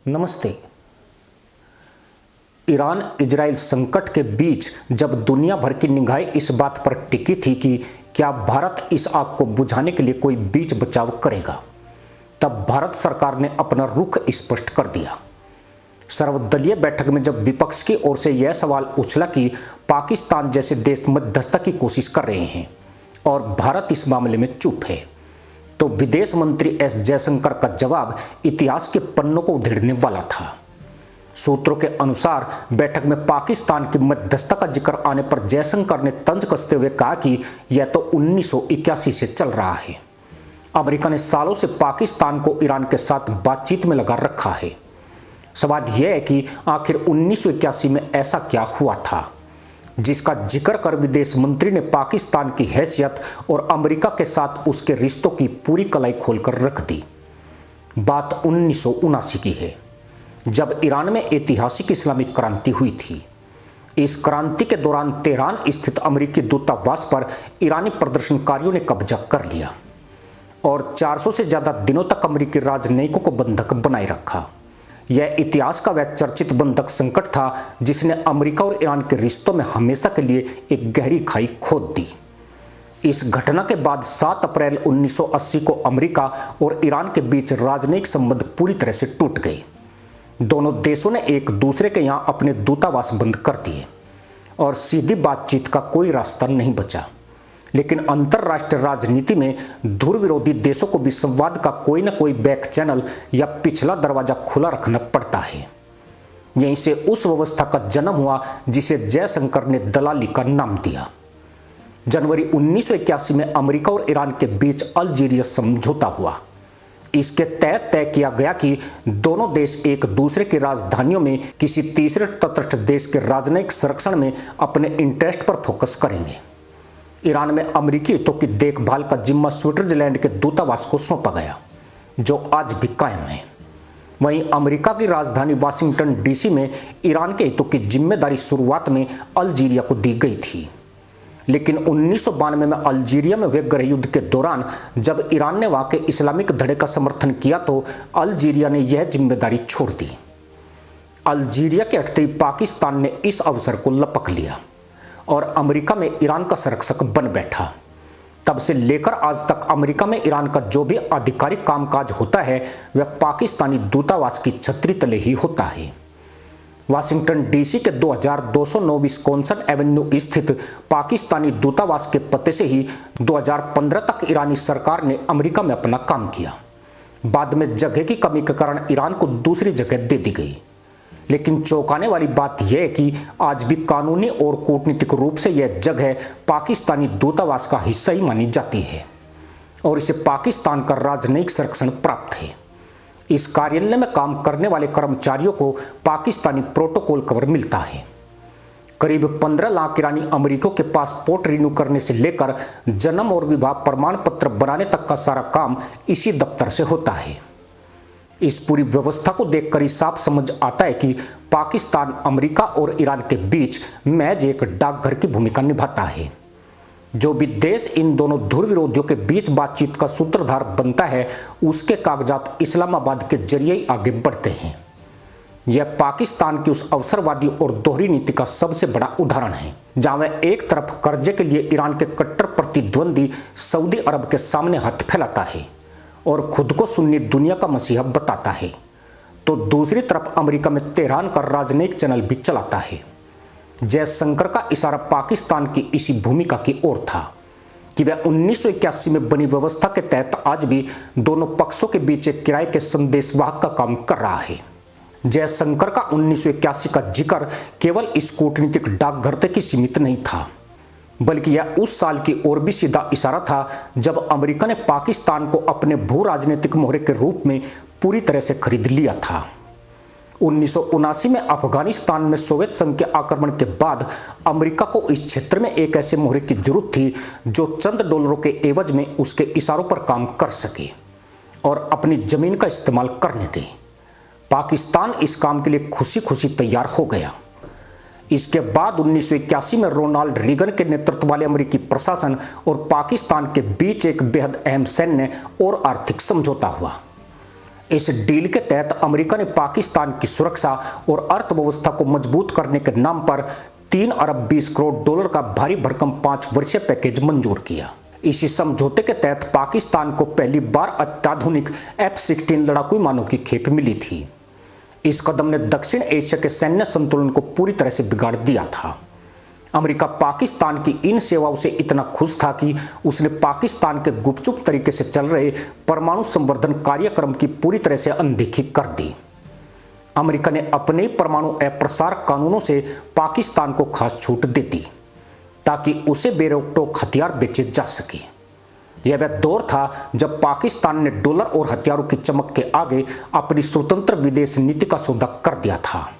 नमस्ते। Iran Israel संकट के बीच जब दुनिया भर की निगाहें इस बात पर टिकी थी कि क्या भारत इस आग को बुझाने के लिए कोई बीच बचाव करेगा, तब भारत सरकार ने अपना रुख स्पष्ट कर दिया। सर्वदलीय बैठक में जब विपक्ष की ओर से यह सवाल उछला कि पाकिस्तान जैसे देश मध्यस्थता की कोशिश कर रहे हैं और भारत इस मामले में चुप है, तो विदेश मंत्री एस जयशंकर का जवाब इतिहास के पन्नों को उधेड़ने वाला था। सूत्रों के अनुसार बैठक में पाकिस्तान की मध्यस्थता का जिक्र आने पर जयशंकर ने तंज कसते हुए कहा कि यह तो 1981 से चल रहा है। अमेरिका ने सालों से पाकिस्तान को ईरान के साथ बातचीत में लगा रखा है। सवाल यह है कि आखिर 1981 में ऐसा क्या हुआ था जिसका जिक्र कर विदेश मंत्री ने पाकिस्तान की हैसियत और अमेरिका के साथ उसके रिश्तों की पूरी कलाई खोलकर रख दी। बात 1979 की है, जब ईरान में ऐतिहासिक इस्लामिक क्रांति हुई थी। इस क्रांति के दौरान तेहरान स्थित अमेरिकी दूतावास पर ईरानी प्रदर्शनकारियों ने कब्जा कर लिया और 400 से ज्यादा दिनों तक अमेरिकी राजनयिकों को बंधक बनाए रखा। यह इतिहास का वह चर्चित बंधक संकट था जिसने अमेरिका और ईरान के रिश्तों में हमेशा के लिए एक गहरी खाई खोद दी। इस घटना के बाद 7 अप्रैल 1980 को अमेरिका और ईरान के बीच राजनयिक संबंध पूरी तरह से टूट गए। दोनों देशों ने एक दूसरे के यहाँ अपने दूतावास बंद कर दिए और सीधी बातचीत का कोई रास्ता नहीं बचा। लेकिन अंतर्राष्ट्रीय राजनीति में ध्रुव विरोधी देशों को भी संवाद का कोई न कोई बैक चैनल या पिछला दरवाजा खुला रखना पड़ता है। यहीं से उस व्यवस्था का जन्म हुआ जिसे जयशंकर ने दलाली का नाम दिया। जनवरी 1981 में अमेरिका और ईरान के बीच अल्जीरिया समझौता हुआ। इसके तहत तय किया गया कि दोनों देश एक दूसरे की राजधानियों में किसी तीसरे तटस्थ देश के राजनयिक संरक्षण में अपने इंटरेस्ट पर फोकस करेंगे। ईरान में अमेरिकी हितों की देखभाल का जिम्मा स्विट्जरलैंड के दूतावास को सौंपा गया, जो आज भी कायम है। वहीं अमेरिका की राजधानी वाशिंगटन डीसी में ईरान के हितों की जिम्मेदारी शुरुआत में अल्जीरिया को दी गई थी। लेकिन 1992 में अल्जीरिया में हुए गृह युद्ध के दौरान जब ईरान ने वहां के इस्लामिक धड़े का समर्थन किया तो अल्जीरिया ने यह जिम्मेदारी छोड़ दी। अल्जीरिया के हटते ही पाकिस्तान ने इस अवसर को लपक लिया और अमेरिका में ईरान का संरक्षक बन बैठा। तब से लेकर आज तक अमेरिका में ईरान का जो भी आधिकारिक कामकाज होता है वह पाकिस्तानी दूतावास की छतरी तले ही होता है। वाशिंगटन डीसी के 2209 विस्कॉन्सिन एवेन्यू स्थित पाकिस्तानी दूतावास के पते से ही 2015 तक ईरानी सरकार ने अमेरिका में अपना काम किया। बाद में जगह की कमी के कारण ईरान को दूसरी जगह दे दी गई। लेकिन चौंकाने वाली बात यह है कि आज भी कानूनी और कूटनीतिक रूप से यह जगह पाकिस्तानी दूतावास का हिस्सा ही मानी जाती है और इसे पाकिस्तान का राजनयिक संरक्षण प्राप्त है। इस कार्यालय में काम करने वाले कर्मचारियों को पाकिस्तानी प्रोटोकॉल कवर मिलता है। करीब 15 लाख ईरानी अमेरिकियों के पासपोर्ट रिन्यू करने से लेकर जन्म और विवाह प्रमाण पत्र बनाने तक का सारा काम इसी दफ्तर से होता है। इस पूरी व्यवस्था को देखकर ही साफ समझ आता है कि पाकिस्तान अमेरिका और ईरान के बीच महज एक डाकघर की भूमिका निभाता है। जो भी देश इन दोनों ध्रुव विरोधियों के बीच बातचीत का सूत्रधार बनता है उसके कागजात इस्लामाबाद के जरिए ही आगे बढ़ते हैं। यह पाकिस्तान की उस अवसरवादी और दोहरी नीति का सबसे बड़ा उदाहरण है, जहां वह एक तरफ कर्जे के लिए ईरान के कट्टर प्रतिद्वंदी सऊदी अरब के सामने हाथ फैलाता है और खुद को सुन्नी दुनिया का मसीहा बताता है, तो दूसरी तरफ अमेरिका में तेहरान का राजनयिक चैनल भी चलाता है। जयशंकर का इशारा पाकिस्तान की इसी भूमिका की ओर था कि वह 1981 में बनी व्यवस्था के तहत आज भी दोनों पक्षों के बीच एक किराए के संदेशवाहक का काम कर रहा है। जयशंकर का 1981 का जिक्र केवल इस कूटनीतिक डाकघर तक ही सीमित नहीं था, बल्कि यह उस साल की ओर भी सीधा इशारा था जब अमेरिका ने पाकिस्तान को अपने भू राजनीतिक मोहरे के रूप में पूरी तरह से खरीद लिया था। 1979 में अफगानिस्तान में सोवियत संघ के आक्रमण के बाद अमेरिका को इस क्षेत्र में एक ऐसे मोहरे की जरूरत थी जो चंद डॉलरों के एवज में उसके इशारों पर काम कर सके और अपनी जमीन का इस्तेमाल करने दे। पाकिस्तान इस काम के लिए खुशी खुशी तैयार हो गया। इसके बाद 1981 में रोनाल्ड रीगन के नेतृत्व वाले अमेरिकी प्रशासन और पाकिस्तान के बीच एक बेहद अहम सैन्य और आर्थिक समझौता हुआ। इस डील के तहत अमेरिका ने पाकिस्तान की सुरक्षा और अर्थव्यवस्था को मजबूत करने के नाम पर 3 अरब 20 करोड़ डॉलर का भारी भरकम 5 वर्षीय पैकेज मंजूर किया। इसी समझौते के तहत पाकिस्तान को पहली बार अत्याधुनिक F-16 लड़ाकू विमानों की खेप मिली थी। इस कदम ने दक्षिण एशिया के सैन्य संतुलन को पूरी तरह से बिगाड़ दिया था। अमेरिका पाकिस्तान की इन सेवाओं से इतना खुश था कि उसने पाकिस्तान के गुपचुप तरीके से चल रहे परमाणु संवर्धन कार्यक्रम की पूरी तरह से अनदेखी कर दी। अमेरिका ने अपने परमाणु अप्रसार कानूनों से पाकिस्तान को खास छूट दे दी ताकि उसे बेरोक-टोक हथियार बेचे जा सके। यह वह दौर था जब पाकिस्तान ने डॉलर और हथियारों की चमक के आगे अपनी स्वतंत्र विदेश नीति का सौदा कर दिया था।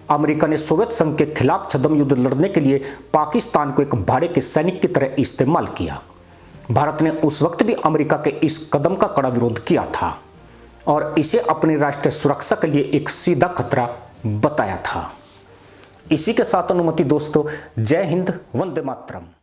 अमेरिका ने सोवियत संघ के खिलाफ छद्म युद्ध लड़ने के लिए पाकिस्तान को एक भाड़े के सैनिक की तरह इस्तेमाल किया। भारत ने उस वक्त भी अमेरिका के इस कदम का कड़ा विरोध किया था और इसे अपनी राष्ट्रीय सुरक्षा के लिए एक सीधा खतरा बताया था। इसी के साथ अनुमति दोस्तों, जय हिंद, वंदे मातरम।